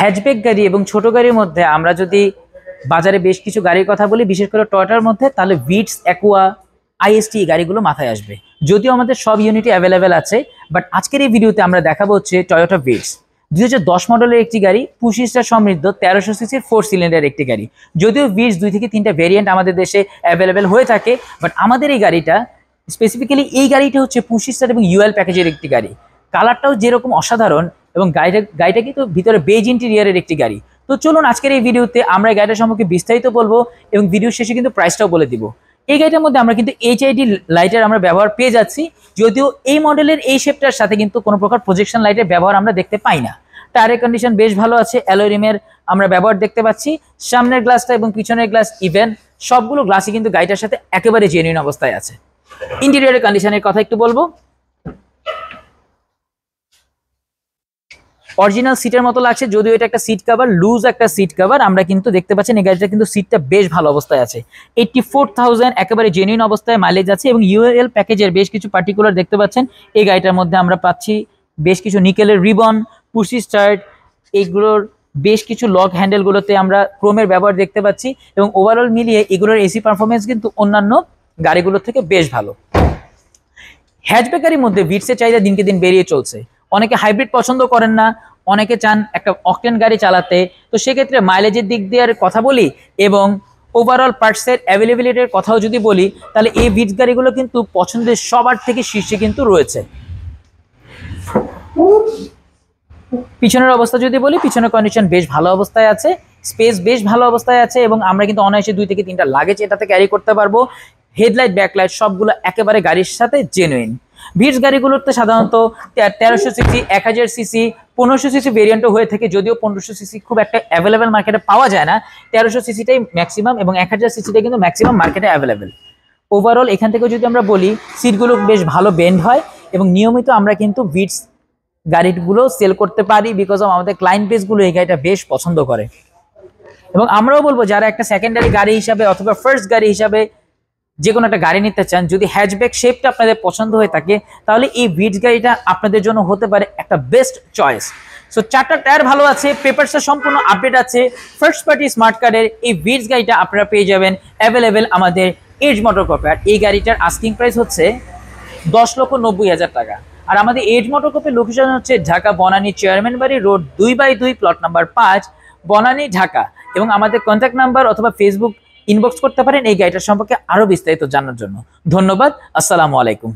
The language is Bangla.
হ্যাচব্যাক গাড়ি এবং ছোট গাড়ির মধ্যে আমরা যদি বাজারে বেশ কিছু গাড়ির কথা বলি, বিশেষ করে টয়োটার মধ্যে, তাহলে ভিটস, অ্যাকুয়া, আইএসটি গাড়িগুলো মাথায় আসবে। যদিও আমাদের সব ইউনিটই অ্যাভেলেবেল আছে, বাট আজকের এই ভিডিওতে আমরা দেখাবো হচ্ছে টয়োটা ভিটস 2010 মডেলের একটি গাড়ি, পুশি স্টার সমৃদ্ধ 1300 সিসির 4 সিলিন্ডার একটি গাড়ি। যদিও ভিটস 2 থেকে 3টা ভেরিয়েন্ট আমাদের দেশে অ্যাভেলেবেল হয়ে থাকে, বাট আমাদের এই গাড়িটা স্পেসিফিক্যালি এই গাড়িটা হচ্ছে পুশি স্টার এবং ইউএল প্যাকেজের একটি গাড়ি। কালারটাও যেরকম অসাধারণ, এবং গাড়িটা কিন্তু ভিতরে বেজ ইন্টেরিয়ারের একটি গাড়ি। তো চলুন আজকের এই ভিডিওতে আমরা এই গাড়িটার সম্পর্কে বিস্তারিত বলবো, এবং ভিডিওর শেষে কিন্তু প্রাইসটাও বলে দিব। এই গাড়িটার মধ্যে আমরা কিন্তু এইচআইডি লাইটের আমরা ব্যবহার পেয়ে যাচ্ছি, যদিও এই মডেলের এই শেপটার সাথে কিন্তু কোনো প্রকার প্রজেকশন লাইটের ব্যবহার আমরা দেখতে পাই না। টায়ারের কন্ডিশন বেশ ভালো আছে, অ্যালয় রিমের আমরা ব্যবহার দেখতে পাচ্ছি। সামনের গ্লাসটা এবং পিছনের গ্লাস ইভেন সবগুলো গ্লাসই কিন্তু গাড়িটার সাথে একেবারে জেনুইন অবস্থায় আছে। ইন্টেরিয়রের কন্ডিশনের কথা একটু বলবো। অরিজিনাল সিটের মতো লাগছে, যদিও এটা একটা সিট কভার, লুজ একটা সিট কভার। আমরা কিন্তু দেখতে পাচ্ছেন এই গাড়িটা কিন্তু সিটটা বেশ ভালো অবস্থায় আছে। 84,000 একেবারে জেনুইন অবস্থায় মাইলেজ আছে, এবং ইউএল প্যাকেজের বেশ কিছু পার্টিকুলার দেখতে পাচ্ছেন এই গাড়িটার মধ্যে আমরা পাচ্ছি। বেশ কিছু নিকেলের রিবন, পুশি স্টার্ট, এইগুলোর বেশ কিছু লক হ্যান্ডেলগুলোতে আমরা ক্রোমের ব্যবহার দেখতে পাচ্ছি, এবং ওভারঅল মিলিয়ে এগুলোর এসি পারফরমেন্স কিন্তু অন্যান্য গাড়িগুলোর থেকে বেশ ভালো। হ্যাচব্যাক গাড়ির মধ্যে ভিটসের চাহিদা দিনকে দিন বেরিয়ে চলছে। অনেকে হাইব্রিড পছন্দ করেন না, অনেকে চান একটা অকটেন গাড়ি চালাতে। তো সেক্ষেত্রে মাইলেজের দিক দিয়ে কথা বলি এবং ওভারঅল পার্টসের অ্যাভেলেবিলিটির কথাও যদি বলি, তাহলে এই ভিটস গাড়িগুলো কিন্তু পছন্দের সবার থেকে শীর্ষে কিন্তু রয়েছে। পিছনের অবস্থা যদি বলি, পিছনের কন্ডিশন বেশ ভালো অবস্থায় আছে, স্পেস বেশ ভালো অবস্থায় আছে, এবং আমরা কিন্তু অনায়াসে 2 থেকে 3টা লাগেজ এটাতে ক্যারি করতে পারবো। হেডলাইট, ব্যাকলাইট সবগুলো একেবারে গাড়ির সাথে জেনুইন। ভিটস গাড়িগুলোতে সাধারণত 1300 সিসি, 1000 সিসি, 1500 সিসি ভেরিয়েন্টও হয়ে থাকে, যদিও 1500 সিসি খুব একটা অ্যাভেলেবেল মার্কেটে পাওয়া যায় না। 1300 সিসিটাই ম্যাক্সিমাম, এবং 1000 সিসিটাই কিন্তু ম্যাক্সিমাম মার্কেটে অ্যাভেলেবেল। ওভারঅল এখান থেকেও যদি আমরা বলি, সিটগুলো বেশ ভালো বেন্ড হয়, এবং নিয়মিত আমরা কিন্তু ভিটস গাড়িগুলো সেল করতে পারি, বিকজ অফ আমাদের ক্লায়েন্ট বেসগুলো এই গাড়িটা বেশ পছন্দ করে। এবং আমরাও বলবো, যারা একটা সেকেন্ডারি গাড়ি হিসাবে অথবা ফার্স্ট গাড়ি হিসাবে যে কোনো একটা গাড়ি নিতে চান, যদি হ্যাচব্যাক শেপটা আপনাদের পছন্দ হয়ে থাকে, তাহলে এই ভিটস গাড়িটা আপনাদের জন্য হতে পারে একটা বেস্ট চয়েস। সো 4টা টায়ার ভালো আছে, পেপারসটা সম্পূর্ণ আপডেট আছে। ফার্স্ট পার্টি স্মার্ট কার্ডের এই ভিটস গাড়িটা আপনারা পেয়ে যাবেন অ্যাভেলেবেল আমাদের এজ মোটর কর্পে। আর এই গাড়িটার আস্কিং প্রাইস হচ্ছে 10,90,000 টাকা। আর আমাদের এজ মোটর কর্পের লোকেশন হচ্ছে ঢাকা বনানী চেয়ারম্যান বাড়ি road 2/2 plot number 5, Banani, Dhaka. এবং আমাদের কন্ট্যাক্ট নাম্বার অথবা ফেসবুক ইনবক্স করতে পারেন এই গাড়িটার সম্পর্কে আরো বিস্তারিত জানার জন্য। ধন্যবাদ, আসসালামু আলাইকুম।